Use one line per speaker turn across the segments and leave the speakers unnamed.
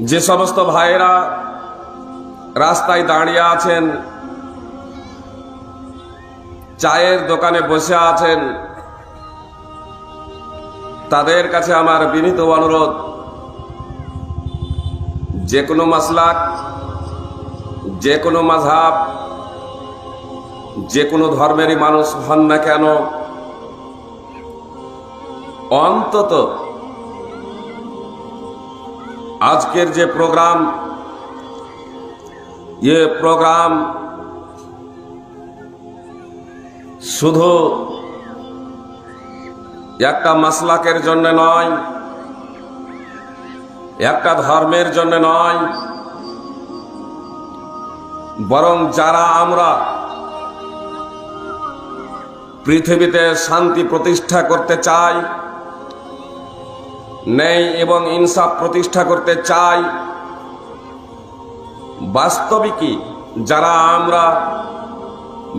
যে সমস্ত ভাইয়েরা রাস্তায় দাঁড়িয়ে আছেন, চায়ের দোকানে বসে আছেন, তাদের কাছে আমার বিনীত অনুরোধ, যে কোনো মাসলাক, যে কোনো মাযহাব, যে কোনো ধর্মেরই মানুষ হন না কেন, অন্তত আজকের যে প্রোগ্রাম, প্রোগ্রাম শুধু একটা মাসলাকের জন্য নয়, একটা ধর্মের জন্য নয়, বরং যারা আমরা পৃথিবীতে শান্তি প্রতিষ্ঠা করতে চাই, ন্যায় এবং ইনসাফ প্রতিষ্ঠা করতে চাই, বাস্তবিকই যারা আমরা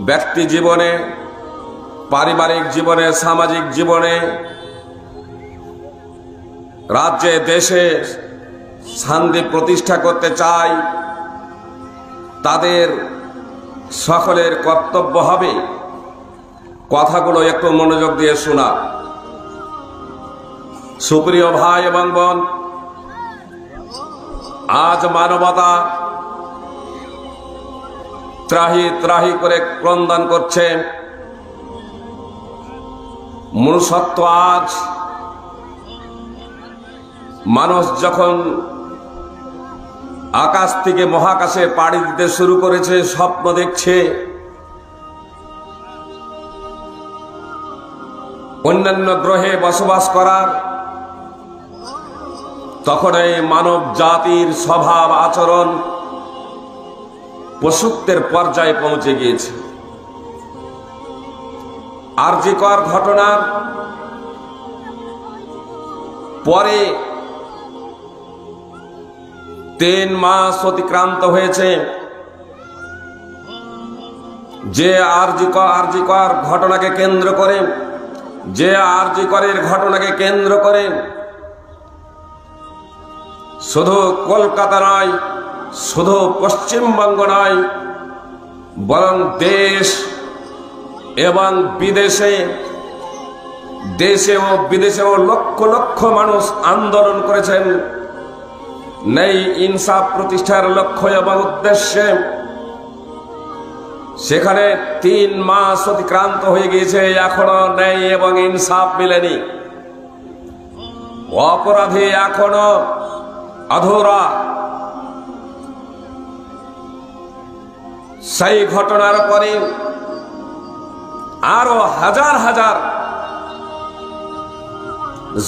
ব্যক্তি জীবনে, পারিবারিক জীবনে, সামাজিক জীবনে, রাজ্যে দেশে শান্তি প্রতিষ্ঠা করতে চাই, তাদের সকলের কর্তব্য হবে কথাগুলো একটু মনোযোগ দিয়ে শোনা। সুপ্রিয় ভাই এবং বোন, আজ মানবতা ত্রাহি ত্রাহি করে ক্রন্দন করছে। মনুষ্যত্ব আজ মানুষ যখন আকাশ থেকে মহাকাশে পাড়ি দিতে শুরু করেছে, স্বপ্ন দেখছে, অন্যান্য গ্রহে বসবাস করার, তখন এই মানব জাতির স্বভাব আচরণ পশুত্বের পর্যায়ে পৌঁছে গিয়েছে। আরজিকর ঘটনার পরে 3 মাস অতিক্রান্ত হয়েছে। যে আরজিকর ঘটনাকে কেন্দ্র করে, যে আরজিকরের ঘটনাকে কেন্দ্র করে শুধু কলকাতা নয়, শুধু পশ্চিমবঙ্গ নয়, বরং দেশ এবং বিদেশে, দেশে ও বিদেশেও লক্ষ লক্ষ মানুষ আন্দোলন করেছেন ন্যায় ইনসাফ প্রতিষ্ঠার লক্ষ্য এবং উদ্দেশ্যে। সেখানে 3 মাস অতিক্রান্ত হয়ে গিয়েছে, এখনো ন্যায় এবং ইনসাফ মেলেনি। অপরাধী এখনো অধরা। সেই ঘটনার পরে আরো হাজার হাজার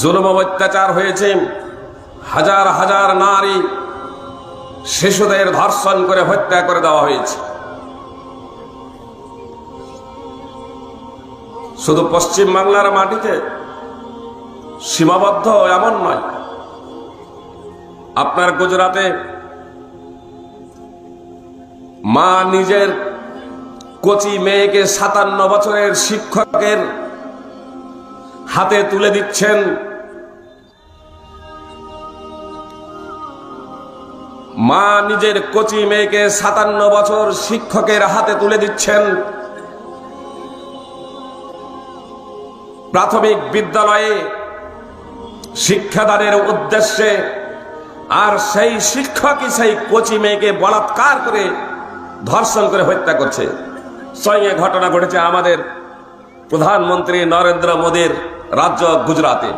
জুলুম অত্যাচার হয়েছে। হাজার হাজার নারী শিশুদের ধর্ষণ করে হত্যা করে দেওয়া হয়েছে। শুধু পশ্চিম বাংলার মাটিতে সীমাবদ্ধ এমন নয়। আপনার গুজরাটে মা নিজের কচি মেয়েকে 57 বছরের শিক্ষকের হাতে তুলে দিচ্ছেন। মা নিজের কচি মেয়েকে 57 বছর শিক্ষকের হাতে তুলে দিচ্ছেন। প্রাথমিক বিদ্যালয়ে শিক্ষাদানের উদ্দেশ্যে, আর সেই শিক্ষকই সেই কচি মেয়েকে বলাৎকার করে ধর্ষণ করে হত্যা করছে। স্বয়ং ঘটনা ঘটেছে আমাদের প্রধানমন্ত্রী নরেন্দ্র মোদীর রাজ্য গুজরাটে।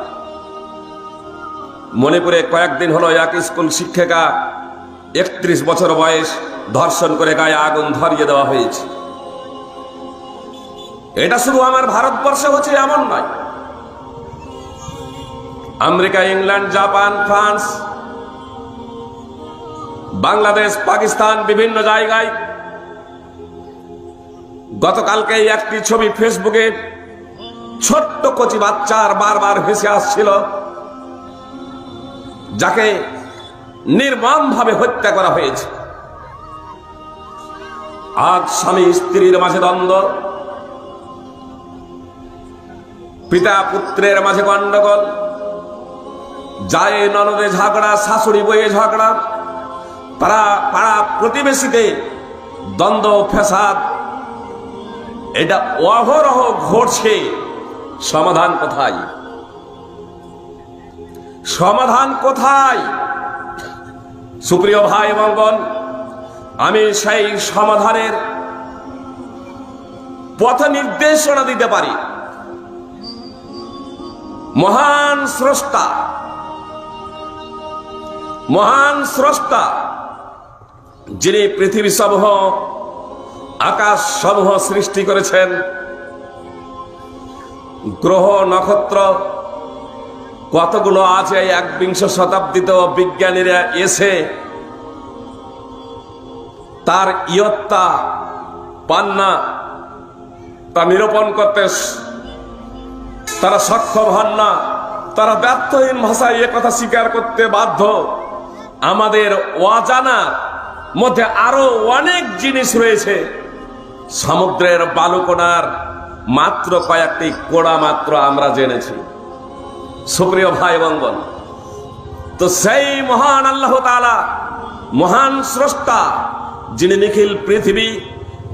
মণিপুরে কয়েকদিন হলো এক স্কুল শিক্ষিকা 31 বছর বয়স ধর্ষণ করে গায়ে আগুন ধরিয়ে দেওয়া হয়েছে। এটা শুধু আমার ভারতবর্ষে হচ্ছে এমন নয়। America, England, Japan, France, Bangladesh, Pakistan, বিভিন্ন জায়গায় গতকালকে একটি ছবি ফেসবুকে ছোট্ট কচি বাচ্চার বারবার ভেসে আসছিল, যাকে নির্মমভাবে হত্যা করা হয়েছে। আজ স্বামী স্ত্রীর মাঝে দ্বন্দ্ব, পিতা পুত্রের মাঝে গন্ডগোল, যায় ননদে ঝগড়া, শাশুড়ি বইয়ে ঝগড়া, পাড়া প্রতিবেশীতে দ্বন্দ্ব ফ্যাসাদ, এটা অহরহ ঘটছে। সমাধান কোথায়? সমাধান কোথায়? সুপ্রিয় ভাই এবং বোন, আমি সেই সমাধানের পথ নির্দেশনা দিতে পারি। মহান স্রষ্টা যিনি পৃথিবী সমূহ, আকাশ সমূহ সৃষ্টি করেছেন, গ্রহ নক্ষত্র কতগুলো আছে, 21 শতাব্দীতেও বিজ্ঞানীরা এসে তার ইয়ত্তা পান না, তা নিরূপণ করতে তারা সক্ষম হন না। তারা ব্যর্থহীন ভাষায় এ কথা স্বীকার করতে বাধ্য। আমাদের অজানা মধ্যে আরো অনেক জিনিস রয়েছে। সমুদ্রের বালুকণার মাত্র কয়েকটি কোড়া মাত্র আমরা জেনেছি। সুপ্রিয় ভাই এবং বোন, তো সেই মহান আল্লাহ তাআলা, মহান স্রষ্টা, যিনি নিখিল পৃথিবী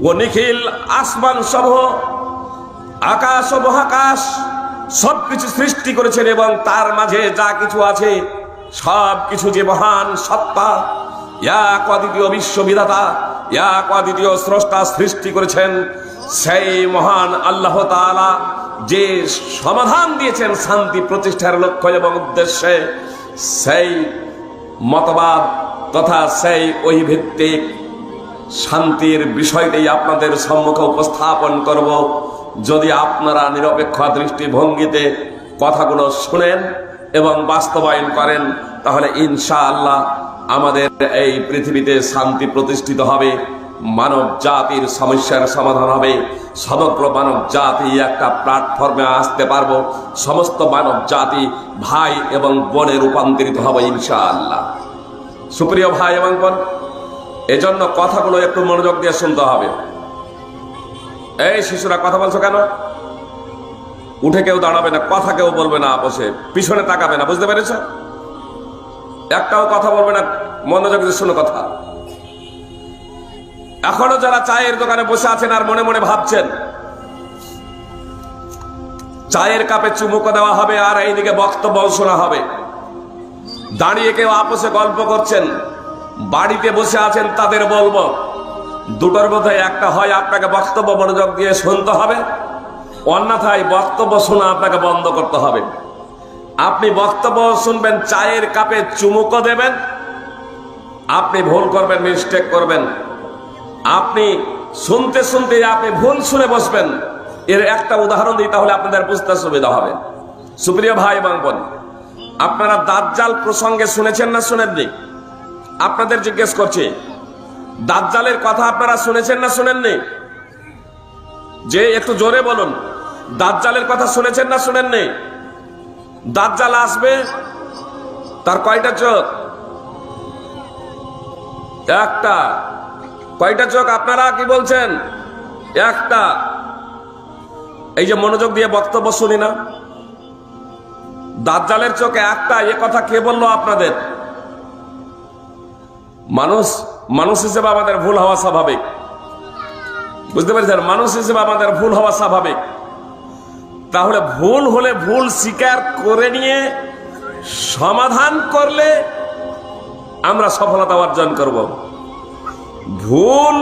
ও নিখিল আসমান সমূহ, আকাশ ও মহাকাশ সবকিছু সৃষ্টি করেছেন, এবং তার মাঝে যা কিছু আছে সবকিছু যে মহান সত্তা, এক অদ্বিতীয় বিশ্ববিধাতা, এক অদ্বিতীয় স্রষ্টা সৃষ্টি করেছেন, সেই মহান আল্লাহ তাআলা যে সমাধান দিয়েছেন শান্তি প্রতিষ্ঠার লক্ষ্য এবং উদ্দেশ্যে, সেই মতবাদ তথা সেই ওই ভিত্তিক শান্তির বিষয়টি আপনাদের সম্মুখে উপস্থাপন করব। যদি আপনারা নিরপেক্ষ দৃষ্টিভঙ্গিতে কথাগুলো শুনেন এবং বাস্তবায়ন করেন, তাহলে ইনশাআল্লাহ আমাদের এই পৃথিবীতে শান্তি প্রতিষ্ঠিত হবে, মানব জাতির সমস্যার সমাধান হবে, সমগ্র মানব জাতি একটা প্ল্যাটফর্মে আসতে পারবো, সমস্ত মানব জাতি ভাই এবং বোনে রূপান্তরিত হবে ইনশাআল্লাহ। সুপ্রিয় ভাই এবং বোন, এজন্য কথাগুলো একটু মনোযোগ দিয়ে শুনতে হবে। এই শিশুরা কথা বলছো কেন? উঠে কেউ দাঁড়াবে না, কথা কেউ বলবে না, বসে পিছনে তাকাবে না, বুঝতে পেরেছ? একটাও কথা বলবে না, মনোযোগ দিয়ে শোনো কথা। এখনো যারা চায়ের দোকানে বসে আছেন আর মনে মনে ভাবছেন চায়ের কাপে চুমুক দেওয়া হবে আর এইদিকে বক্তব্য শোনা হবে, দাঁড়িয়ে কেউ আপোষে গল্প করছেন, বাড়িতে বসে আছেন, তাদের বলবো দুটোর মধ্যে একটা হয় আপনাকে বক্তব্য মনোযোগ দিয়ে শুনতে হবে, অন্যথায় বক্তব্য শোনা আপনাকে বন্ধ করতে হবে। আপনি বক্তব্য শুনবেন, চায়ের কাপে চুমুক দেবেন, আপনি ভুল করবেন, মিস্টেক করবেন। আপনি শুনতে শুনতে আপনি ভুল শুনে বসবেন। এর একটা উদাহরণ দিই, তাহলে আপনাদের বুঝতে সুবিধা হবে। সুপ্রিয় ভাই এবং বোন, আপনারা দাজ্জাল প্রসঙ্গে শুনেছেন না শুনেননি? আপনাদের জিজ্ঞেস করছি, দাজ্জালের কথা আপনারা শুনেছেন না শুনেননি? যে একটু জোরে বলুন, দাজ্জালের কথা শুনেছেন না শুনেননি? দাজ্জাল আসবে, তার কয়টা চোখ? একটা। কয়টা চোখ? আপনারা কি বলছেন? একটা। এই যে মনোযোগ দিয়ে বক্তব্য শুনি না, দাজ্জালের চোখ একটা, এ কথা কে বললো আপনাদের? মানুষ হিসেবে আমাদের ভুল হওয়া স্বাভাবিক, বুঝতে পেরেছেন? মানুষ হিসেবে আমাদের ভুল হওয়া স্বাভাবিক। তাহলে ভুল হলে ভুল স্বীকার করে নিয়ে সমাধান করলে আমরা সফলতা অর্জন করব। ভুল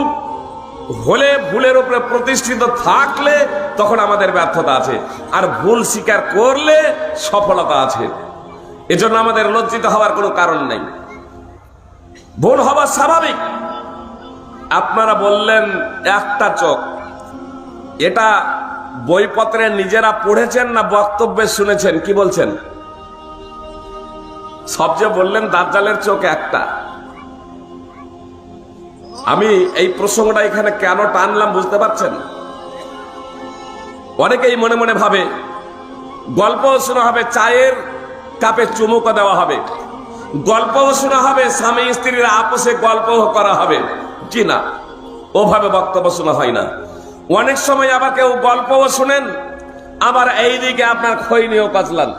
হলে ভুলের উপরে প্রতিষ্ঠিত থাকলে তখন আমাদের ব্যর্থতা আছে, আর ভুল স্বীকার করলে সফলতা আছে। এজন্য আমাদের লজ্জিত হওয়ার কোনো কারণ নেই, ভুল হওয়া স্বাভাবিক। আপনারা বললেন একটা চোখ, এটা বইপত্রে নিজেরা পড়েছেন না বক্তব্যে শুনেছেন? কি বলছেন? সবচেয়ে বললেন দাজ্জালের চোখ একটা। আমি এই প্রসঙ্গটা এখানে কেন টানলাম বুঝতে পারছেন? অনেকেই মনে মনে ভাবে গল্পও শোনা হবে, চায়ের কাপে চুমুক দেওয়া হবে, গল্পও শোনা হবে, স্বামী স্ত্রীর আপোষে গল্প করা হবে। জি না, ওভাবে বক্তব্য শোনা হয় না। অনেক সময় আবার কেউ গল্পও শুনেন, আবার এইদিকে আপনার খৈনিও কাচলান।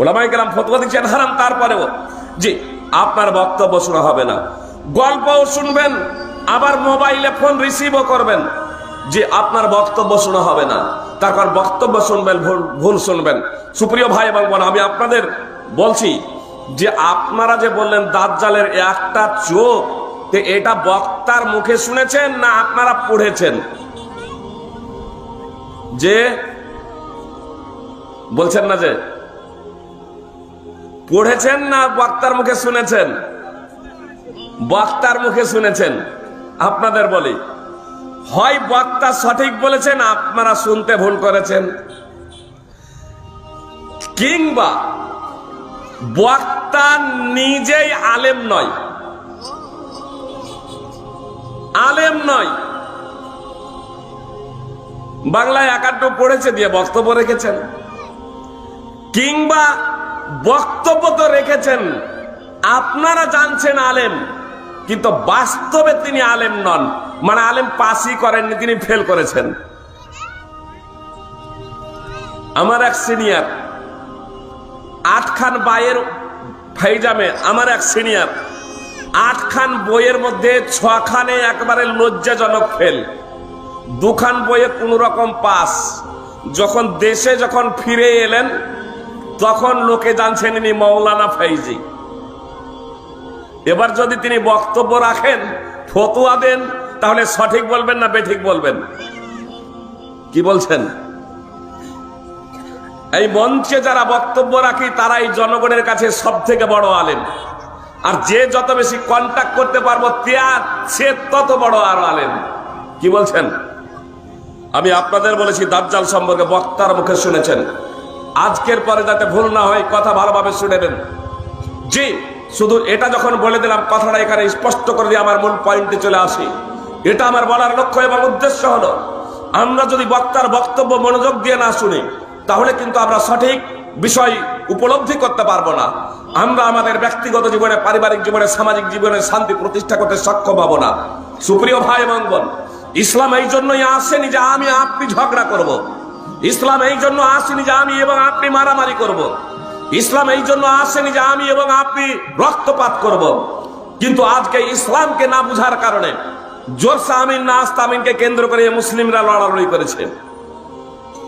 ওলামায়ে কেরাম ফতোয়া দিচ্ছেন হারাম, তারপরেও জি আপনার বক্তব্য শোনা হবে না। গল্পও শুনবেন, আবার মোবাইলে ফোন রিসিভও করবেন, যে আপনার বক্তব্য শোনা হবে না। তারপর বক্তব্য শুনবেন, ভুল শুনবেন। সুপ্রিয় ভাই এবং বোন, আমি আপনাদের বলছি যে আপনারা যে বললেন দাজ্জালের একটা চোখ, এটা বক্তার মুখে শুনেছেন না আপনারা পড়েছেন? যে বলছেন না যে পড়েছেন না বক্তার মুখে শুনেছেন? বক্তার মুখে শুনেছেন। আপনাদের বলি, হয় বক্তা সঠিক বলেছেন, আপনারা শুনতে ভুল করেছেন, কিংবা বক্তা নিজেই আলেম নয়, আলেম নয়, বাংলায় একাড্ড পড়েছে দিয়ে বক্তব্য রেখেছেন, কিংবা বক্তব্য তো রেখেছেন, আপনারা জানছেন আলেম, কিন্তু বাস্তবে তিনি আলেম নন, মানে আলেম পাসই করেননি, তিনি ফেল করেছেন। আমার এক সিনিয়র 8 খান বইয়ের ফাইজামে, আমার এক সিনিয়র 8 খান বইয়ের মধ্যে 6 খানে একবারে লজ্জাজনক ফেল, 2 খান বইয়ে কোন রকম পাস। যখন দেশে যখন ফিরে এলেন তখন লোকে জানছেন ইনি মৌলানা ফাইজি। এবার যদি তিনি বক্তব্য রাখেন, ফতোয়া দেন, তাহলে সঠিক বলবেন না বেঠিক বলবেন? কি বলছেন? এই মঞ্চে যারা বক্তব্য রাখি তারাই জনগণের কাছে সব থেকে বড় আলেম, আর যে যত বেশি কন্টাক্ট করতে পারবো সে তত বড় আর আলেম। কি বলছেন? আমি আপনাদের বলেছি দাজ্জাল সম্পর্কে বক্তার মুখে শুনেছেন। আজকের পরে যাতে ভুল না হয়, কথা ভালোভাবে শুনেবেন। জি, শুধু এটা যখন বলে দিলাম, কথাটা এখানে স্পষ্ট করে দিয়ে আমার মূল পয়েন্টে চলে আসি। এটা আমার বলার লক্ষ্য এবং উদ্দেশ্য হলো, আমরা যদি বক্তার বক্তব্য মনোযোগ দিয়ে না শুনি, তাহলে কিন্তু আমরা সঠিক বিষয় উপলব্ধি করতে পারবো না। আমরা আমাদের ব্যক্তিগত জীবনে, পারিবারিক জীবনে, সামাজিক জীবনে শান্তি প্রতিষ্ঠা করতে সক্ষম হব না। সুপ্রিয় ভাই এবং বোন, ইসলাম এই জন্যই আসেনি যে আমি আপনি ঝগড়া করব। ইসলাম এই জন্য আসেনি যে আমি এবং আপনি মারামারি করব। ইসলাম এই জন্য আসেনি যে আমি এবং আপনি রক্তপাত করব। কিন্তু আজকে ইসলামকে না বুঝার কারণে জোরসা আমিন না আস্তামিনকে কেন্দ্র করে মুসলিমরা লড়ালড়ি করেছে।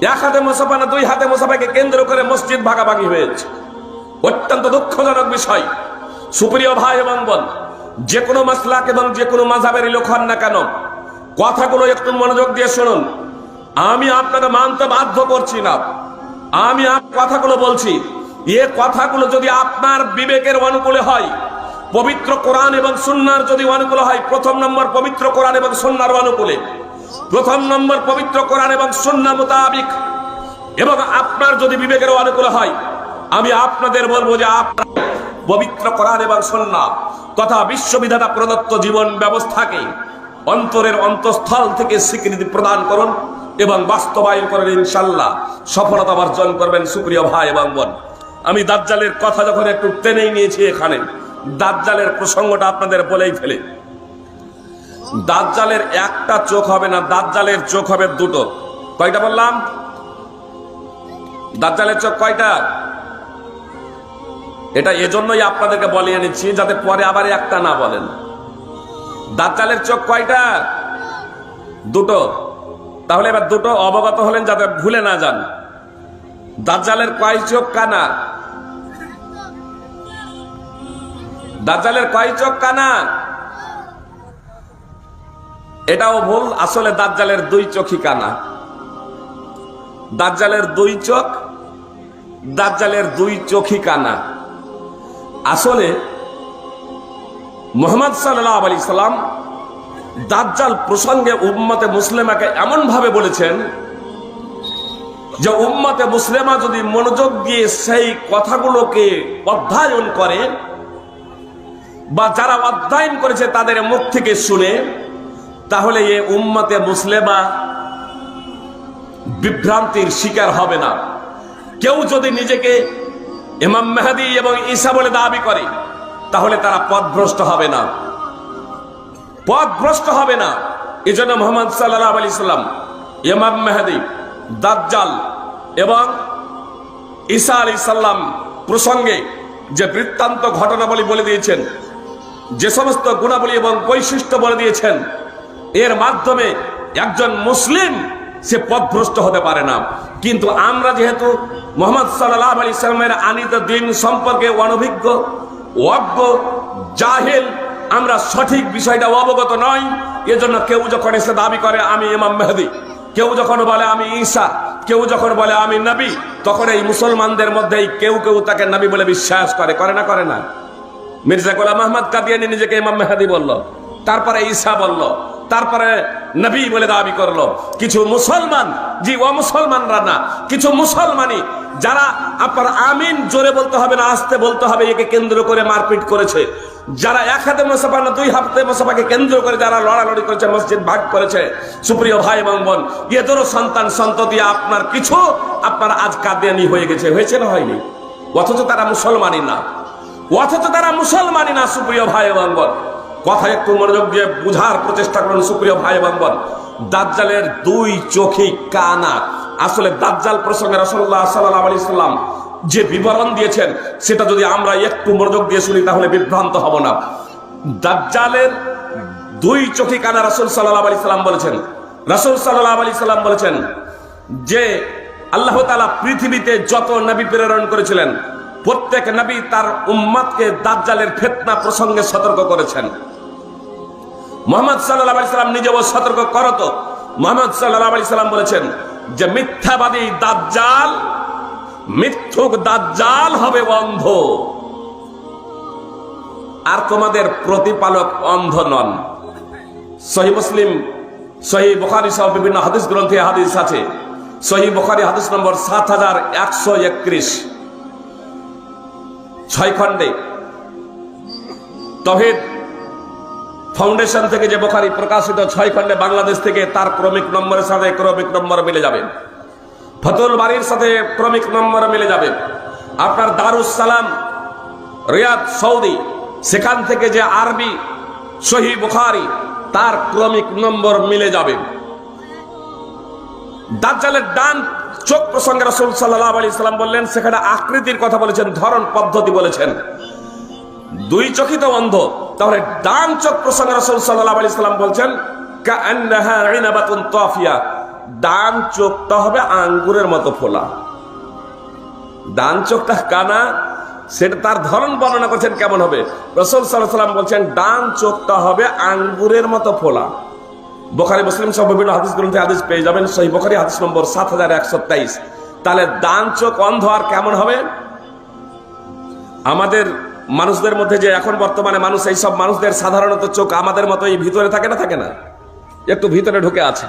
1 হাতে মুসাফা না 2 হাতে মুসাফাকে কেন্দ্র করে মসজিদ ভাগাভাগি হয়েছে। অত্যন্ত দুঃখজনক বিষয়। সুপ্রিয় ভাই এবং বোন, যে কোনো মাসলাক এবং যে কোনো মাযহাবের লোক হন না কেন, কথাগুলো একটু মনোযোগ দিয়ে শুনুন। আমি আপনাকে মানতে বাধ্য করছি না, আমি কথাগুলো বলছি। এ কথাগুলো যদি আপনার বিবেকের অনুকূলে হয়, পবিত্র কোরআন এবং সুন্নাহর যদি অনুকূলে হয়, প্রথম নম্বর পবিত্র কোরআন এবং সুন্নাহর অনুকূলে, প্রথম নম্বর পবিত্র কোরআন এবং সুন্নাহ মোতাবিক, এবং আপনার যদি বিবেকের অনুকূলে হয়, আমি আপনাদের বলবো যে আপনার পবিত্র কোরআন এবং সুন্নাহ তথা বিশ্ববিধাতা প্রদত্ত জীবন ব্যবস্থাকে অন্তরের অন্তঃস্থল থেকে স্বীকৃতি প্রদান করুন এবং বাস্তবায়ন করেন, ইনশাআল্লাহ সফলতা অর্জন করবেন। সুপ্রিয় ভাই এবং বোন, আমি দাজ্জালের কথা যখন একটু টেনেই নিয়েছি, এখানে দাজ্জালের প্রসঙ্গটা আপনাদের বলেই ফেলে। দাজ্জালের একটা চোখ হবে না, দাজ্জালের চোখ হবে 2টো। কয়টা বললাম? দাজ্জালের চোখ কয়টা? এটা এজন্যই আপনাদেরকে বলিয়ে নিচ্ছি, যাতে পরে আবার একটা না বলেন। দাজ্জালের চোখ কয়টা? 2টো। তাহলে এবার 2টো অবগত হলেন, যাতে ভুলে না যান। দাজ্জালের কয় চোখ কানা? দাজ্জালের কয় চোখ কানা? এটাও ভুল। আসলে দাজ্জালের 2 চোখই কানা। দাজ্জালের 2 চোখ, দাজ্জালের 2 চোখই কানা। আসলে মুহাম্মদ সাল্লাল্লাহু আলাইহি সাল্লাম দাজ্জাল প্রসঙ্গে উম্মতে মুসলিমাকে এমন ভাবে বলেছেন যে উম্মতে মুসলিমা যদি মনোযোগ দিয়ে সেই কথাগুলোকে অধ্যয়ন করে, বা যারা অধ্যয়ন করেছে তাদের মুখ থেকে শুনে, তাহলে এই উম্মতে মুসলিমা বিভ্রান্তির শিকার হবে না। কেউ যদি নিজেকে ইমাম মেহেদী এবং ঈসা বলে দাবি করে, তাহলে তারা পথভ্রষ্ট হবে না, পথভ্রষ্ট হবে না। এজন্য মুহাম্মদ সাল্লাল্লাহু আলাইহি সাল্লাম ইমাম মেহেদী, দাজ্জাল এবং ঈসা আলাইহিস সালাম প্রসঙ্গে যে বৃত্তান্ত ঘটনাবলী বলে দিয়েছেন, যে সমস্ত গুণাবলী এবং বৈশিষ্ট্য বলে দিয়েছেন, এর মাধ্যমে একজন মুসলিম সে পথভ্রষ্ট হতে পারে না। কিন্তু আমরা যেহেতু মুহাম্মদ সাল্লাল্লাহু আলাইহি সাল্লামের আনিত দ্বীন সম্পর্কে অনভিজ্ঞ, অজ্ঞ, জাহেল, আমরা সঠিক বিষয়টা অবগত নই। এজন্য কেউ যখন এসে দাবি করে আমি ইমাম মেহেদী, কেউ যখন বলে আমি ঈসা, কেউ যখন বলে আমি নবী, তখন এই মুসলমানদের মধ্যেই কেউ কেউ তাকে নবী বলে বিশ্বাস করে। করে না? করে না? মির্জা গোলাম আহমদ কাদিয়ানী নিজেকে ইমাম মেহেদী বলল, তারপরে ঈসা বলল, তারপরে নবী বলে দাবি করলো। কিছু মুসলমান, জি অমুসলমানরা না, কিছু মুসলমানই যারা আপনার আমিন জোরে বলতে হবে না আস্তে বলতে হবে একে কেন্দ্র করে মারপিট করেছে, যারা এক হাতে মুসাফা না দুই হাতে মুসাফাকে কেন্দ্র করে যারা লড়ালড়ি করেছে, মসজিদ ভাগ করেছে, সুপ্রিয় ভাই এবং বোন, এদেরও সন্তান সন্ততি আপনার কিছু আপনার আজ কাদিয়ানী হয়ে গেছে। হয়েছে না হয়নি? অথচ তারা মুসলমানই না, অথচ তারা মুসলমানই না। সুপ্রিয় ভাই এবং বোন, কথা একটু মনোযোগ দিয়ে বুঝার প্রচেষ্টা করুন। সুপ্রিয় ভাই এবং বোন, দাজ্জালের দুই চোখই কানা। আসলে দাজ্জাল প্রসঙ্গে রাসূলুল্লাহ সাল্লাল্লাহু আলাইহি সাল্লাম যে বিবরণ দিয়েছেন সেটা যদি আমরা একটু মনোযোগ দিয়ে শুনি তাহলে বিভ্রান্ত হব না। দাজ্জালের দুই চোখই কানা রাসূল সাল্লাল্লাহু আলাইহি সাল্লাম বলেছেন। রাসূল সাল্লাল্লাহু আলাইহি সাল্লাম বলেছেন যে আল্লাহ তাআলা পৃথিবীতে যত নবী প্রেরণ করেছিলেন প্রত্যেক নবী তার উম্মতকে দাজ্জালের ফিতনা প্রসঙ্গে সতর্ক করেছেন। মুহাম্মদ সাল্লাল্লাহু আলাইহি সাল্লাম নিজেও সতর্ক করত। মুহাম্মদ সাল্লাল্লাহু আলাইহি সাল্লাম বলেছেন যে মিথ্যাবাদী দাজ্জাল, মিথ্যুক দাজ্জাল হবে অন্ধ, আর তোমাদের প্রতিপালক অন্ধ নন। সহিহ মুসলিম, সহিহ বুখারী সহ বিভিন্ন হাদিস গ্রন্থে হাদিস আছে। সহিহ বুখারী হাদিস নম্বর 7131, 6 খণ্ডে তাওহীদ ফাউন্ডেশন থেকে যে বুখারী প্রকাশিত 6 খণ্ডে বাংলাদেশ থেকে তার ক্রমিক নম্বরের সাথে ক্রমিক নম্বর মিলে যাবে, ফতুল বারীর সাথে ক্রমিক নম্বর মিলে যাবে। আপনার দারুস সালাম রিয়াদ সৌদি সেখান থেকে যে আরবি সহিহ বুখারী তার ক্রমিক নম্বর মিলে যাবে। দাজ্জালের ডান চোখ প্রসঙ্গে রাসূল সাল্লাল্লাহু আলাইহি সাল্লাম বললেন, সেখানে আকৃতির কথা বলেছেন, ধরন পদ্ধতি বলেছেন। দুই চোখই তো অন্ধ, তাহলে ডান চোখ প্রসঙ্গে রাসূল সাল্লাল্লাহু আলাইহি সাল্লাম বলছেন কাআন্নাহা ইনাবাতুন তাফিয়া, ডান চোখটা হবে আঙ্গুরের মতো ফোলা। ডান চোখটা কানা, সেটা তার ধরন বর্ণনা করছেন কেমন হবে। রাসূল সাল্লাল্লাহু আলাইহি সাল্লাম বলছেন ডান চোখটা হবে আঙ্গুরের মতো ফোলা। বুখারী মুসলিম সহ বিভিন্ন হাদিস গ্রন্থে হাদিস পেয়ে যাবেন। সহিহ বুখারী হাদিস নম্বর 7123। তাহলে ডান চোখ অন্ধ আর কেমন হবে? আমাদের মানুষদের মধ্যে যে এখন বর্তমানে মানুষ, এই সব মানুষদের সাধারণত চোখ আমাদের মতো এই ভিতরে থাকে না, থাকে না, একটু ভিতরে ঢুকে আছে।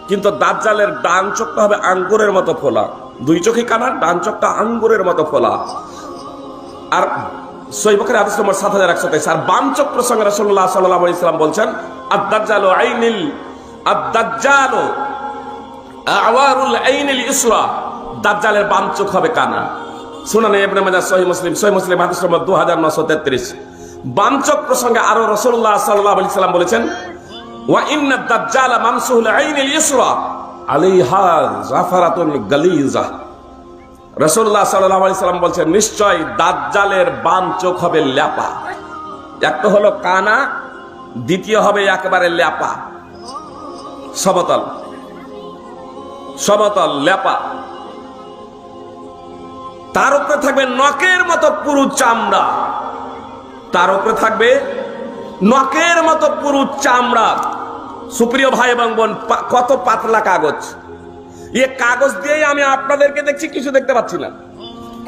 কিন্তু দাজ্জালের ডান চোখটা হবে আঙ্গুরের মতো ফোলা। দুই চোখই কানা, ডান চোখটা আঙ্গুরের মতো ফোলা। আর সহিহ বুখারী হাদিস নম্বর 7123। আর বাম চোখ প্রসঙ্গে রাসূলুল্লাহ সাল্লাল্লাহু আলাইহি সাল্লাম বলছেন আদ-দাজ্জালু আইনিল আদ-দাজ্জালু আওয়ারুল আইনিল ইসরা, দাজ্জালের বাম চোখ হবে কানা। সুনানে ইবনে মাজাহ, সহিহ মুসলিম হাদিস নম্বর 2933। বাম চোখ প্রসঙ্গে আরো রাসূলুল্লাহ সাল্লাল্লাহু আলাইহি সাল্লাম বলেছেন ওয়া ইন্নাদ দাজ্জালা মামসুহুল আইনিল ইসরা আলাইহা জাফারাতুন গালিজা। রাসূলুল্লাহ সাল্লাল্লাহু আলাইহি সাল্লাম বলছেন নিশ্চয় দাজ্জালের বাম চোখ হবে ল্যাপা। একটা হলো কানা, দ্বিতীয় হবে একেবারে ল্যাপা, সমতল, সমতল ল্যাপা। তার উপরে থাকবে নখের মতো পুরু চামড়া, তার উপরে থাকবে নখের মতো পুরু চামড়া। সুপ্রিয় ভাই এবং বোন, কত পাতলা কাগজ! এই কাগজ দিয়েই আমি আপনাদেরকে দেখছি, কিছু দেখতে পাচ্ছি না।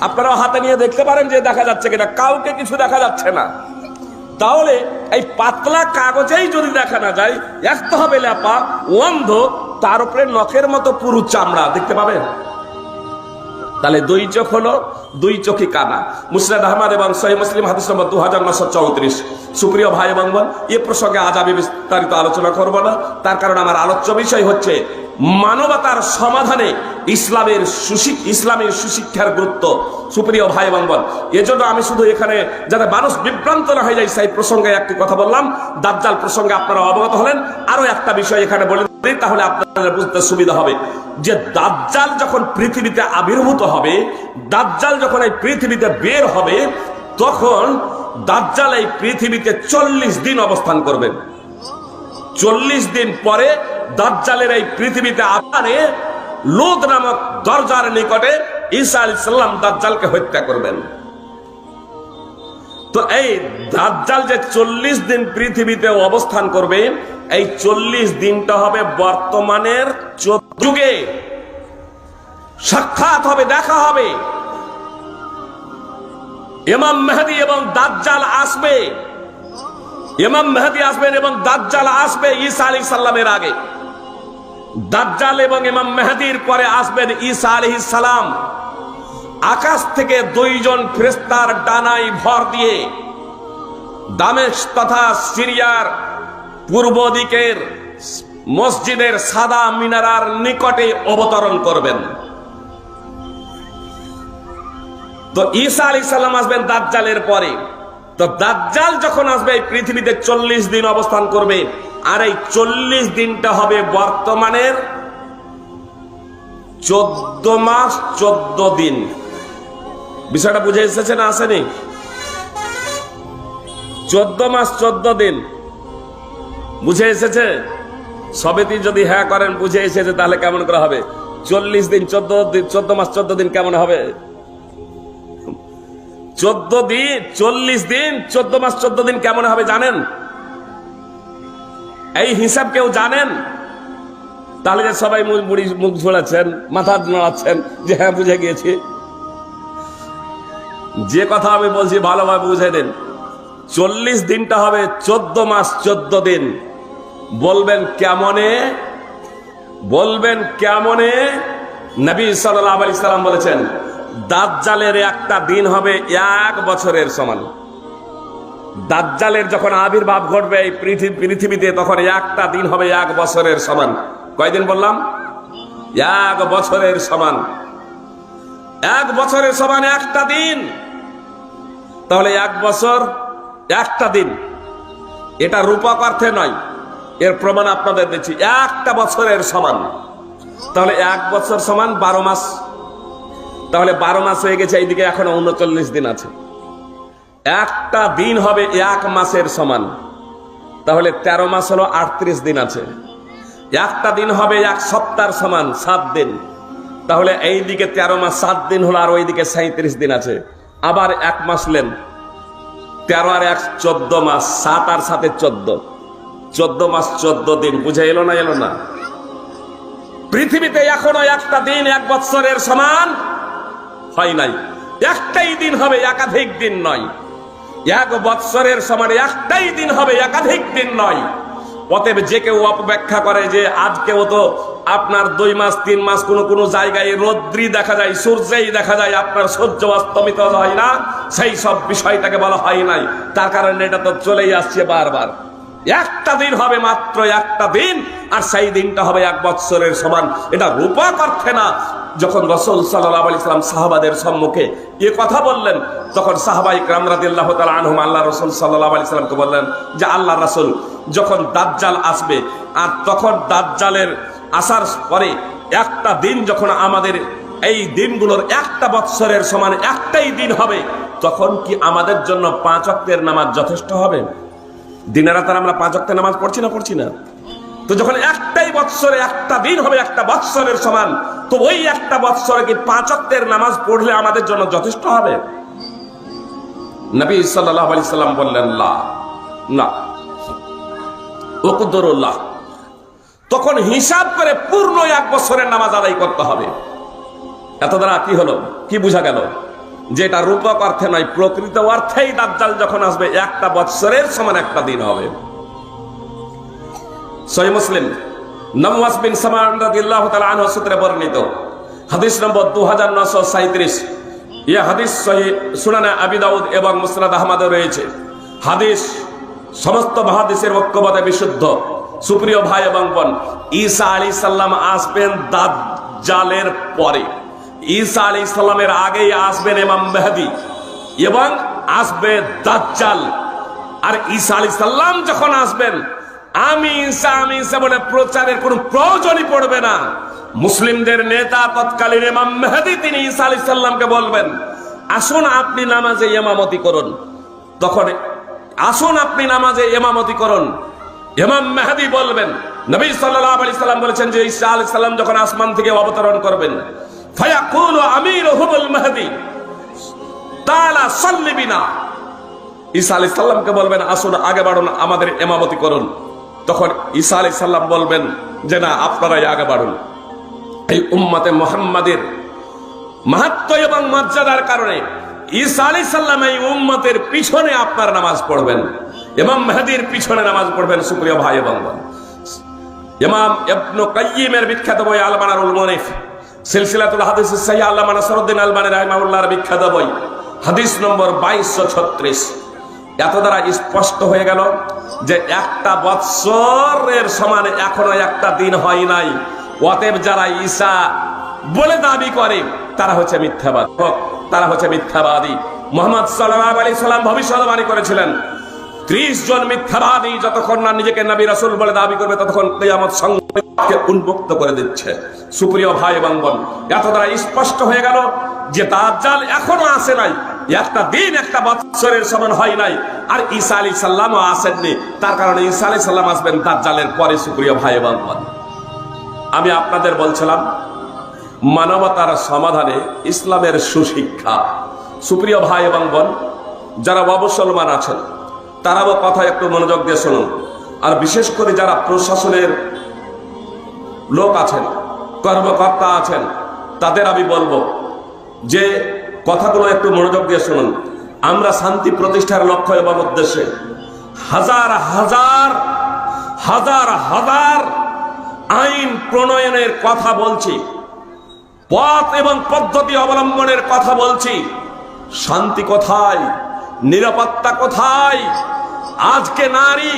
আপনারাও হাতে নিয়ে দেখতে পারেন যে দেখা যাচ্ছে কিনা, কাউকে কিছু দেখা যাচ্ছে না। তাহলে এই পাতলা কাগজেই যদি দেখা না যায়, এক তো হবে ল্যাপা, অন্ধ, তার উপরে নখের মতো পুরু চামড়া, দেখতে পাবেন। তাহলে দুই চোখ হলো, দুই চোখই কানা। মুসনাদ আহমদ এবং সহিহ মুসলিম হাদিস নম্বর 2934। সুপ্রিয় ভাই এবং বোন, এ প্রসঙ্গে আজ আমি বিস্তারিত আলোচনা করব না, তার কারণ আমার আলোচ্য বিষয় হচ্ছে মানবতার সমাধানে ইসলামের সুশিক্ষার গুরুত্ব। সুপ্রিয় ভাই এবং বোন, এজন্য আমি শুধু এখানে যাতে মানুষ বিভ্রান্ত না হয়ে যায় সেই প্রসঙ্গে একটি কথা বললাম। দাজ্জাল প্রসঙ্গে আপনারা অবগত হলেন। আরো একটা বিষয় এখানে বলে দিই, তাহলে আপনাদের বুঝতে সুবিধা হবে যে দাজ্জাল যখন পৃথিবীতে আবির্ভূত হবে, দাজ্জাল যখন এই পৃথিবীতে বের হবে, তখন দাজ্জাল এই পৃথিবীতে 40 দিন অবস্থান করবেন। 40 দিন পরে দাজ্জালের এই পৃথিবীতে আবারে লুত নামক দরজার নিকটে ঈসা আলাইহিস সালাম দাজ্জালকে হত্যা করবেন। তো এই দাজ্জাল যে 40 দিন পৃথিবীতে অবস্থান করবে, এই 40 দিনটা হবে বর্তমানের যুগে। সাক্ষাৎ হবে, দেখা হবে। ইমাম মেহেদী এবং দাজ্জাল আসবে। ইমাম মেহেদী আসবেন এবং দাজ্জাল আসবে ঈসা আলাইহিস সালামের আগে। দাজ্জাল এবং ইমাম মেহেদীর পরে আসবেন ঈসা আলাইহিস সালাম। আকাশ থেকে 2 জন ফেরেশতার ডানায় ভর দিয়ে দামেস্ক তথা সিরিয়ার পূর্ব দিকের মসজিদের সাদা মিনারার নিকটে অবতরণ করবেন। তো ঈসা আলাইহিস সালাম আসবেন দাজ্জালের পরে। তো দাজ্জাল যখন আসবে এই পৃথিবীতে 40 দিন অবস্থান করবে, আর এই 40 দিনটা হবে বর্তমানের 14 মাস 14 দিন। বিষয়টা বুঝে এসেছে না আসেনি? 14 মাস 14 দিন বুঝে এসেছে? সবেতি যদি হ্যাঁ করেন বুঝে এসেছে, তাহলে কেমন করে হবে? 40 দিন 14 মাস 14 দিন কেমন হবে? 14 দিন 40 দিন 14 মাস 14 দিন কেমন হবে জানেন? এই হিসাব কেউ জানেন? তাহলে যে সবাই মুখ ঝোলাচ্ছেন, মাথা নাড়াচ্ছেন যে হ্যাঁ বুঝে গিয়েছি। যে কথা আমি বলছি ভালোভাবে বুঝে দিন। 40 দিনটা হবে 14 মাস 14 দিন। বলবেন কেমনে? বলবেন কেমনে? নবী সাল্লাল্লাহু আলাইহি সাল্লাম বলেছেন, দাজ্জালের একটা দিন হবে 1 বছরের সমান। দাজ্জালের যখন আবির্ভাব ঘটবে এই পৃথিবীতে, তখন একটা দিন হবে 1 বছরের সমান। কয়দিন বললাম? 1 বছরের সমান। 1 বছরের সমান একটা দিন। তাহলে 1 বছর একটা দিন, এটা রূপক অর্থে নয়, এর প্রমাণ আপনাদের দিচ্ছি। একটা বছরের সমান, তাহলে 1 বছর সমান 12 মাস। তাহলে 12 মাস হয়ে গেছে, এইদিকে এখনো 39 দিন আছে। একটা দিন হবে 1 মাসের সমান, তাহলে 13 মাস হলো 38 দিন আছে। একটা দিন হবে 1 সপ্তাহের সমান 7 দিন, তাহলে এইদিকে 13 মাস 7 দিন হলো, আর ওইদিকে 37 দিন আছে। আবার 1 মাস নেন, 13 আর 1 14 মাস, 7 আর 7 14 মাস 14 দিন। বুঝে এলো না? এলো না? পৃথিবীতে এখনো একটা দিন 1 বছরের সমান হয় নাই। একটাই দিন হবে, একাধিক দিন নয়। 1 বছরের সমান একটাই দিন হবে, একাধিক দিন নয়। অতএব যে কেউ অপব্যাখ্যা করে যে আজকেও তো আপনার 2 মাস 3 মাস কোন জায়গায় রৌদ্রি দেখা যায়, সূর্যেই দেখা যায়, আপনার সূর্য অস্তমিত হয় না, সেই সব বিষয়টাকে বলা হয় নাই। তার কারণে এটা তো চলেই আসছে বারবার। একটা দিন হবে, মাত্র একটা দিন, আর সেই দিনটা হবে 1 বছরের সমান। এটা রূপক অর্থে না। যখন রাসূল সাল্লাল্লাহু আলাইহি সাল্লাম সাহাবাদের সম্মুখে এই কথা বললেন, তখন সাহাবায়ে কেরাম রাদিয়াল্লাহু তাআলা আনহুম আল্লাহ রাসূল সাল্লাল্লাহু আলাইহি সাল্লামকে বললেন যে আল্লাহ রাসূল, যখন দাজ্জাল আসবে, আর তখন দাজ্জালের আসার পরে একটা দিন যখন আমাদের এই দিনগুলোর একটা বছরের সমান একটাই দিন হবে, তখন কি আমাদের জন্য 5 ওয়াক্তের নামাজ যথেষ্ট হবে? দিনে রাতে আমরা 5 ওয়াক্তের নামাজ পড়ছি না? তো যখন একটাই বৎসরে একটা দিন হবে একটা বৎসরের সমান, তো ওই একটা বৎসরে কি 5 ওয়াক্তের নামাজ পড়লে আমাদের জন্য যথেষ্ট হবে? নবী সাল্লাল্লাহু আলাইহি সাল্লাম বললেন না, উকদুরুল্লাহ। তখন হিসাব করে পূর্ণ 1 বছরের নামাজ আদায় করতে হবে। এত দ্বারা কি হলো? কি বোঝা গেল? যে এটা রূপক অর্থে নয়, প্রকৃত অর্থেই দাজ্জাল যখন আসবে একটা বৎসরের সমান একটা দিন হবে। সহিহ মুসলিম নওয়াস বিন সামান রাদিয়াল্লাহু তাআলা আনহু সূত্রে বর্ণিত হাদিস নম্বর 2937। এই হাদিস সহিহ সুনানে আবি দাউদ এবং মুসনাদ আহমদে রয়েছে। হাদিস সমস্ত হাদিসের ঐক্যমতে বিশুদ্ধ। সুপ্রিয় ভাই এবং বোন, ঈসা আলাইহিস সালাম আসবেন দাজ্জালের পরে। ঈসা আলাইহিস সালামের আগেই আসবেন ইমাম মেহদী এবং আসবে দাজ্জাল। আর ঈসা আলাইহিস সালাম যখন আসবেন, আমি ঈসা বলে প্রচারের কোনো প্রয়োজনই পড়বে না। মুসলিমদের নেতা তৎকালীন ইমাম মেহদী তিনি ঈসা আলাইহিস সালামকে বলবেন, আসুন আপনি নামাজে ইমামতি করুন। তখন আসুন আপনি নামাজে ইমামতি করুন। ইমাম মেহদী বলবেন, নবী সাল্লাল্লাহু আলাইহি সাল্লাম বলেছেন যে ঈসা আলাইহিস সালাম যখন আসমান থেকে অবতরণ করবেন, ফায়াকুলু আমিরুহুল মেহদী তাআলা সাল্লি বিনা। ঈসা আলাইহিস সালামকে বলবেন, আসুন আগে বাড়ুন, আমাদের ইমামতি করুন। তখন ঈসা আলাইহিস সালাম বলবেন যে না, আপনারাই আগে বাড়ুন। এই উম্মতে মুহাম্মাদের মাহাত্ম্য এবং মর্যাদার কারণে ঈসা আলাইহিস সালাম এই উম্মতের পিছনে আপনার নামাজ পড়বেন, ইমাম মেহদীর পিছনে নামাজ পড়বেন। সুপ্রিয় ভাই এবং বোন, ইমাম ইবনে কাইয়িমের বিখ্যাত বই আল মানারুল মুনিফ, সিলসিলাতুল হাদিস সহিহ আল্লামা নাসরউদ্দিন আলবানী রাহিমাহুল্লাহর বিখ্যাত বই, হাদিস নম্বর 2236। এত দ্বারা স্পষ্ট হয়ে গেল যে একটা বৎসরের সমান এখনো একটা দিন হয় নাই। অতএব যারা ঈসা বলে দাবি করে তারা হচ্ছে মিথ্যাবাদী, তারা হচ্ছে মিথ্যাবাদী। মুহাম্মদ সাল্লাল্লাহু আলাইহি সাল্লাম ভবিষ্যদ্বাণী করেছিলেন, 30 জন মিথ্যাবাদী যতক্ষণ না নিজেকে নবী রাসূল বলে দাবি করবে ততক্ষণ কিয়ামত সংগ্রামকে উন্মুক্ত করে দিচ্ছে। সুপ্রিয় ভাই এবং বোন, এত দ্বারা স্পষ্ট হয়ে গেল যে দাজ্জাল এখনো আসে নাই, একটা দিন একটা বৎসরের সমান হয় নাই। আর ঈসা আলাইহিস সালামও আসেননি, তার কারণে ঈসা আলাইহিস সালাম আসবেন দাজ্জালের পরে। সুপ্রিয় ভাই এবং বোন, আমি আপনাদের বলছিলাম মানবতার সমাধানে ইসলামের সুশিক্ষা। সুপ্রিয় ভাই এবং বোন, যারা অবসলমান আছেন তারাও কথা একটু মনোযোগ দিয়ে শুনুন। আর বিশেষ করে যারা প্রশাসনের লোক আছেন, কর্মকর্তা আছেন, তাদের আমি বলবো যে কথাগুলো একটু মনোযোগ দিয়ে শুনুন। আমরা শান্তি প্রতিষ্ঠার লক্ষ্য এবং উদ্দেশ্যে হাজার হাজার হাজার হাজার আইন প্রণয়নের কথা বলছি, পথ এবং পদ্ধতি অবলম্বনের কথা বলছি। শান্তি কোথায়? নিরাপত্তা কোথায়? আজকে নারী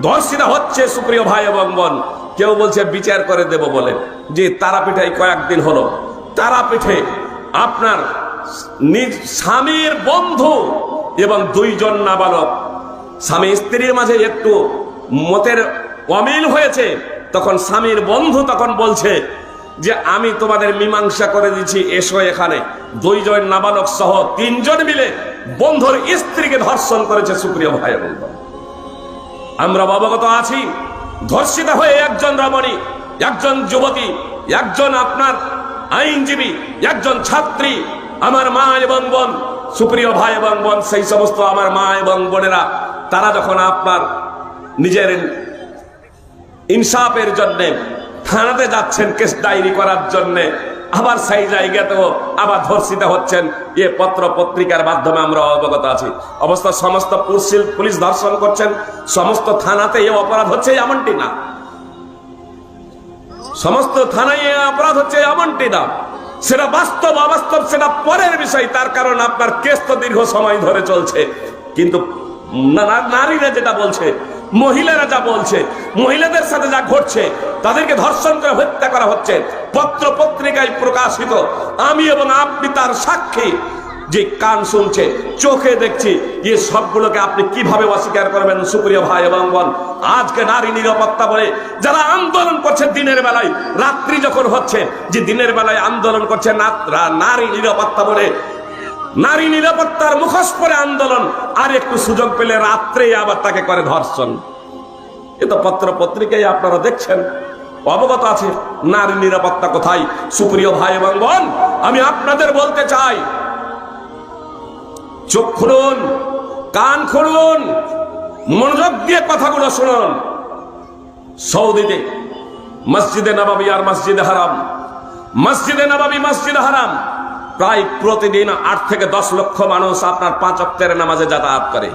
ধর্ষিতা হচ্ছে। সুপ্রিয় ভাই এবং বোন, কেউ বলছে বিচার করে দেব বলে, যে তারাপীঠে কয়েকদিন হলো তারাপীঠে আপনার নিজ স্বামীর বন্ধু এবং 2 জন নাবালক, স্বামী স্ত্রীর মাঝে একটু মতের অমিল হয়েছে, তখন স্বামীর বন্ধু তখন বলছে যে আমি তোমাদের মীমাংসা করে দিচ্ছি, এসো এখানে। 2 জন নাবালক সহ 3 জন মিলে বন্ধুর স্ত্রীকে ধর্ষণ করেছে। সুপ্রিয় ভাই এবং বোন, আমরা অবগত আছি, ধর্ষিতা হয়ে একজন রমণী, একজন যুবতী, একজন আপনার আইনজীবী, একজন ছাত্রী, আমার মা এবং বোন, সুপ্রিয় ভাই এবং বোন, সেই সমস্ত আমার মা এবং বোনেরা, তারা যখন আপনার নিজের ইনসাফের জন্য থানাতে যাচ্ছেন কেস ডায়েরি করার জন্য, আবার সেই জায়গাতেও আবার ধর্ষিতা হচ্ছেন। এ পত্র পত্রিকার মাধ্যমে আমরা অবগত আছি। অবস্থা সমস্ত পুলিশ ধর্ষণ করছেন, সমস্ত থানাতে এ অপরাধ হচ্ছে এমনটি না, সমস্ত থানায় এ অপরাধ হচ্ছে এমনটি না। সেটা বাস্তব অবাস্তব সেটা পরের বিষয়, তার কারণ আপনার কেস তো দীর্ঘ সময় ধরে চলছে। কিন্তু নারীরা যেটা বলছে, মহিলারা যা বলছে, মহিলাদের সাথে যা ঘটছে, তাদেরকে ধর্ষণ করে হত্যা করা হচ্ছে, পত্র পত্রিকায় প্রকাশিত। আমি এবং আপনি তার সাক্ষী, যে কান শুনছে, চোখে দেখছি, এই সবগুলোকে আপনি কিভাবে অস্বীকার করবেন? সুপ্রিয় ভাই এবং বোন, আজকে নারী নিরাপত্তা বলে যারা আন্দোলন করছে দিনের বেলায়, রাত্রি যখন হচ্ছে, যে দিনের বেলায় আন্দোলন করছে নারী নিরাপত্তা বলে, নারী নিরাপত্তার মুখোশ পরে আন্দোলন, আর একটু সুযোগ পেলে রাত্রে আবার তাকে করে ধর্ষণ। এ তো পত্র পত্রিকায় আপনারা দেখছেন, অবগত আছে। নারী নিরাপত্তা কোথায়? সুপ্রিয় ভাই এবং বোন, আমি আপনাদের বলতে চাই, চোখ খুলুন, কান খুলুন, মনোযোগ দিয়ে কথাগুলো শুনুন। সৌদিতে মসজিদে নববী আর মসজিদে হারাম, মসজিদে নববী মসজিদে হারাম প্রায় প্রতিদিন 8 থেকে 10 লক্ষ মানুষ আপনার 5 ওয়াক্তের নামাজে যাতায়াত করে,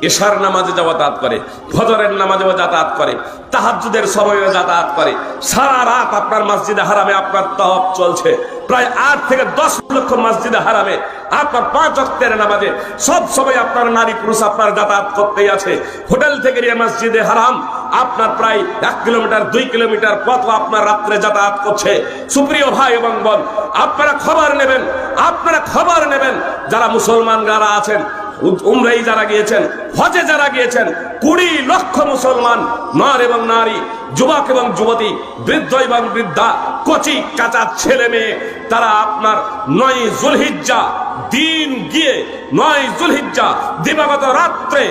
এশার নামাজে যাতায়াত করে, ফজরের নামাজেও যাতায়াত করে, তাহাজ্জুদের সময়ে যাতায়াত করে। সারা রাত আপনার মসজিদে হারামে আপনার তাওয়াফ চলছে। প্রায় 8 থেকে 10 লক্ষ মসজিদে হারামে আপনার 5 ওয়াক্তের নামাজে সব সময় আপনার নারী পুরুষ আপনার যাতায়াত করতেই আছে। হোটেল থেকে নিয়ে মসজিদে হারাম আপনার প্রায় 1 কিলোমিটার 2 কিলোমিটার পথ আপনার রাত্রে যাতায়াত করছে। সুপ্রিয় ভাই এবং বোন, আপনারা খবর নেবেন যারা মুসলমান যারা আছেন, উমরাই যারা গিয়েছেন, হজে যারা গিয়েছেন, 20 লক্ষ মুসলমান নর এবং নারী, যুবক এবং যুবতী, বৃদ্ধ এবং বৃদ্ধা, কচি কাঁচা ছেলে মেয়ে, তারা আপনার 9 যুলহিজ্জা দিন গিয়ে 9 যুলহিজ্জা দিবাগত রাত্রে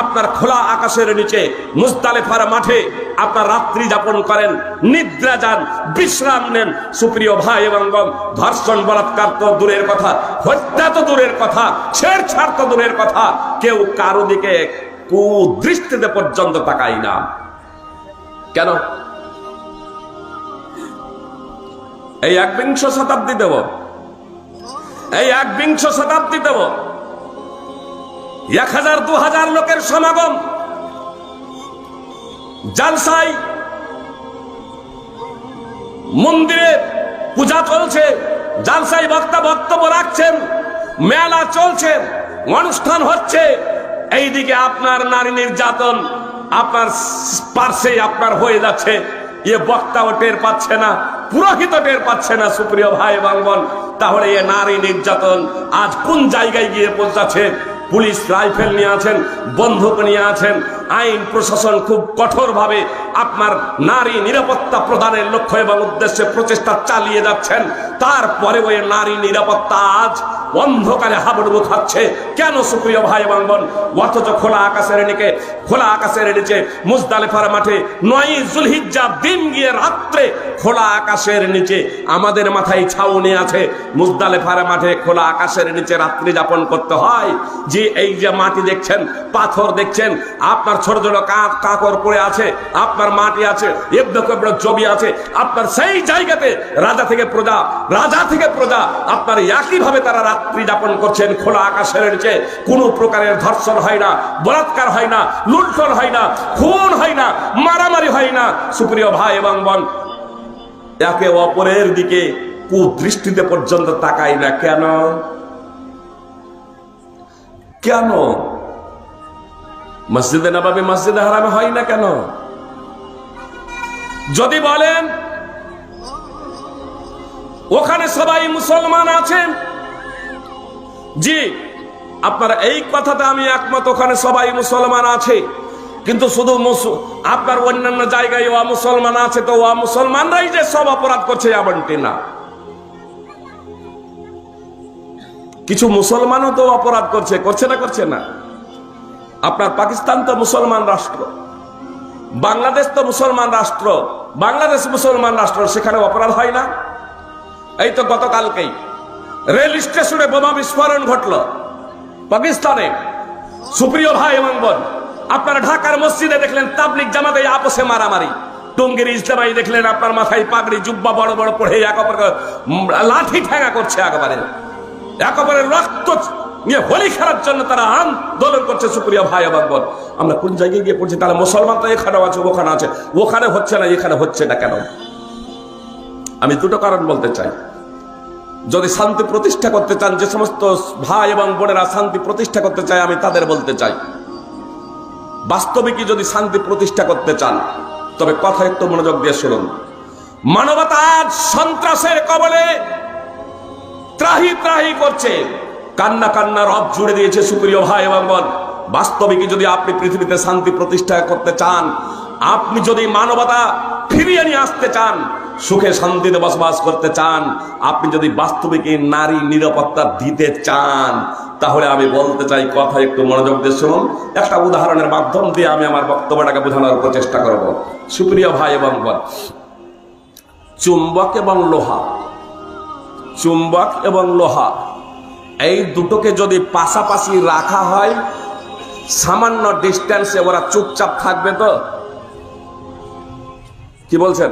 আপনার খোলা আকাশের নিচে মুজদালিফার মাঠে আপনার রাত্রি যাপন করেন, নিদ্রা যান, বিশ্রাম নেন। সুপ্রিয় ভাই এবং বোন, ধর্ষণ বলাৎকার তো দূরের কথা, হত্যা তো দূরের কথা, ছেড়ছাড় তো দূরের কথা, কেউ কারো দিকে কুদৃষ্টিতে পর্যন্ত তাকাই না। কেন? এই 21 শতাব্দীতেও 1000-2000 লোকের সমাগম, জালসায় মন্দিরে পূজা চলছে, জালসায় বক্তা বক্তব্য রাখছেন, মেলা চলছে, অনুষ্ঠান হচ্ছে, এইদিকে আপনার নারী নির্যাতন আপনার পার্শ্বে আপনার হয়ে যাচ্ছে। এ বক্তাও টের পাচ্ছে না, পুরোহিত টের পাচ্ছে না। সুপ্রিয় ভাই এবং বোন, তাহলে এ নারী নির্যাতন আজ কোন জায়গায় গিয়ে পৌঁছাচ্ছে? পুলিশ রাইফেল নিয়ে আছেন, বন্দুক নিয়ে আছেন, আইন প্রশাসন খুব কঠোরভাবে আপনার নারী নিরাপত্তা প্রদানের লক্ষ্য এবং উদ্দেশ্যে প্রচেষ্টা চালিয়ে যাচ্ছেন। তারপরে ওই নারী নিরাপত্তা আজ অন্ধকারে হাবুডুবু খাচ্ছে। কেন সুপ্রিয় ভাই এবং বোন? অথচ খোলা আকাশের নিচে মুজদালিফার মাঠে 9 যুলহিজ্জা দিন গিয়ে রাত্রে খোলা আকাশের নিচে আমাদের মাথায় ছাউনি আছে। মুজদালিফার মাঠে খোলা আকাশের নিচে রাত্রি যাপন করতে হয়। যে এই যে মাটি দেখছেন, পাথর দেখছেন, আপনার ছোট ছোট কাকর পড়ে আছে, আপনার মাটি আছে, জমি আছে, আপনার সেই জায়গাতে রাজা থেকে প্রজা আপনার একইভাবে তারা রাত্রি যাপন করছেন। খোলা আকাশের নিচে কোনো প্রকারের ধর্ষণ হয় না, বলাৎকার হয় না, লুণ্ঠন হয় না, খুন হয় না, মারামারি হয় না। সুপ্রিয় ভাই এবং বোন, একে অপরের দিকে কুদৃষ্টিতে পর্যন্ত তাকাই না। কেন মসজিদে নববী মসজিদে হারামে হয় না কেন? যদি বলেন ওখানে সবাই মুসলমান আছেন, জি আপনার এই কথাটা আমি একমত, ওখানে সবাই মুসলমান আছে, কিন্তু শুধু আপনার অন্যান্য জায়গায় ওয়া মুসলমান আছে, তো ওয়া মুসলমানরাই যে সব অপরাধ করছে এমনটি না। কিছু মুসলমানও তো অপরাধ করছে না। আপনার পাকিস্তান তো মুসলমান রাষ্ট্র, বাংলাদেশ তো মুসলমান রাষ্ট্র, বাংলাদেশ মুসলমান রাষ্ট্র, সেখানে অপরাধ হয় না? এই তো গতকালকেই রেল স্টেশনে বোমা বিস্ফোরণ ঘটল পাকিস্তানে। সুপ্রিয় ভাই এবং বোন, আপনারা ঢাকার মসজিদে দেখলেন তাবলিগ জামাতে আপসে মারামারি, টঙ্গীর ইজতেমায় দেখলেন আপনার মাথায় পাগড়ি জুব্বা বড় বড় পড়ে একেবারে লাঠি ঠেঙা করছে, একেবারে রক্ত নিয়ে হোলি খেলার জন্য তারা আন্দোলন করছে। সুপ্রিয় ভাই এবং বোন, আমরা কোন জায়গায় গিয়ে পড়ছি? তাহলে মুসলমান তো এখানেও আছে, ওখানে হচ্ছে না, এখানে হচ্ছে না কেন? আমি দুটো কারণ বলতে চাই। যদি শান্তি প্রতিষ্ঠা করতে চান, যে সমস্ত ভাই এবং বোনেরা শান্তি প্রতিষ্ঠা করতে চায়, আমি তাদের বলতে চাই, বাস্তবিকই যদি শান্তি প্রতিষ্ঠা করতে চান, তবে কথা একটু মনোযোগ দিয়ে শুনুন। মানবতা আজ সন্ত্রাসের কবলে ত্রাহি ত্রাহি করছে, কান্না রব জুড়ে দিয়েছে। সুপ্রিয় ভাই এবং বোন, বাস্তবিকই যদি আপনি পৃথিবীতে শান্তি প্রতিষ্ঠা করতে চান, আপনি যদি মানবতা ফিরিয়ে নিয়ে আসতে চান, সুখে শান্তিতে বসবাস করতে চান, আপনি যদি বাস্তবিকই নারী নিরাপত্তা দিতে চান, তাহলে আমি বলতে চাই, কথা একটু মনোযোগ দিয়ে শুনুন। একটা উদাহরণের মাধ্যম দিয়ে আমি আমার বক্তব্যটাকে বোঝানোর চেষ্টা করব। সুপ্রিয় ভাই এবং বোন, চুম্বক এবং লোহা এই দুটোকে যদি পাশাপাশি রাখা হয়, সামান্য ডিস্টেন্সে ওরা চুপচাপ থাকবে তো? কি বলছেন?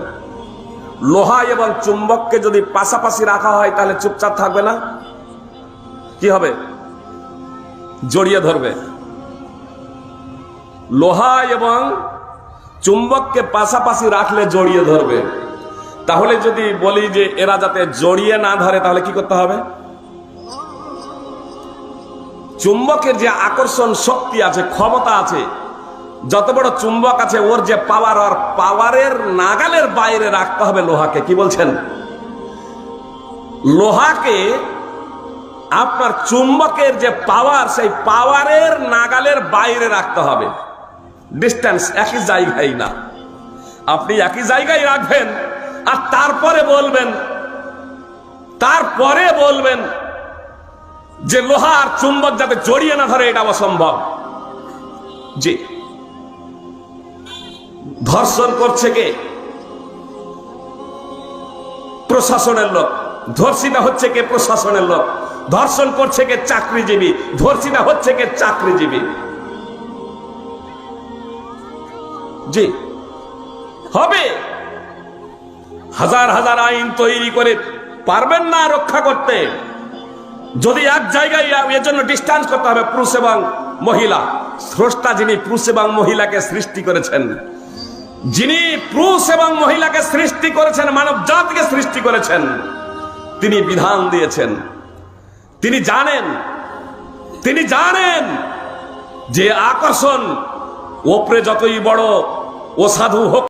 লোহা এবং চুম্বককে যদি পাশাপাশি রাখা হয়, তাহলে চুপচাপ থাকবে না? কি হবে? জড়িয়ে ধরবে। লোহা এবং চুম্বককে পাশাপাশি রাখলে জড়িয়ে ধরবে। তাহলে যদি বলি যে এরা যাতে জড়িয়ে না ধরে, তাহলে কি করতে হবে? চুম্বকের যে আকর্ষণ শক্তি আছে, ক্ষমতা আছে, যত বড় চুম্বক আছে ওর যে পাওয়ার, আর পাওয়ারের নাগালের বাইরে রাখতে হবে লোহাকে। কি বলছেন? লোহাকে আপনার চুম্বকের যে পাওয়ার, সেই পাওয়ারের নাগালের বাইরে রাখতে হবে। ডিস্টেন্স একই জায়গায় না। আপনি একই জায়গায় রাখবেন আর তারপরে বলবেন যে লোহা আর চুম্বক যাতে জড়িয়ে না ধরে, এটা অসম্ভব। জি, ধর্ষণ করছে কে? প্রশাসনের লোক। ধর্ষিতা হচ্ছে কে? প্রশাসনের লোক। ধর্ষণ করছে কে? চাকরিজীবী। ধর্ষিতা হচ্ছে কে? চাকরিজীবী। জি, হবে। হাজার হাজার আইন তৈরি করে পারবেন না রক্ষা করতে। যদি এক জায়গায়, এর জন্য ডিস্টেন্স করতে হবে। পুরুষ এবং মহিলা, স্রষ্টা যিনি পুরুষ এবং মহিলাকে সৃষ্টি করেছেন, যিনি পুরুষ এবং মহিলাকে সৃষ্টি করেছেন, মানব জাতিকে সৃষ্টি করেছেন, তিনি বিধান দিয়েছেন। তিনি জানেন যে আকর্ষণ ওপরে যতই বড় অসাধু হোক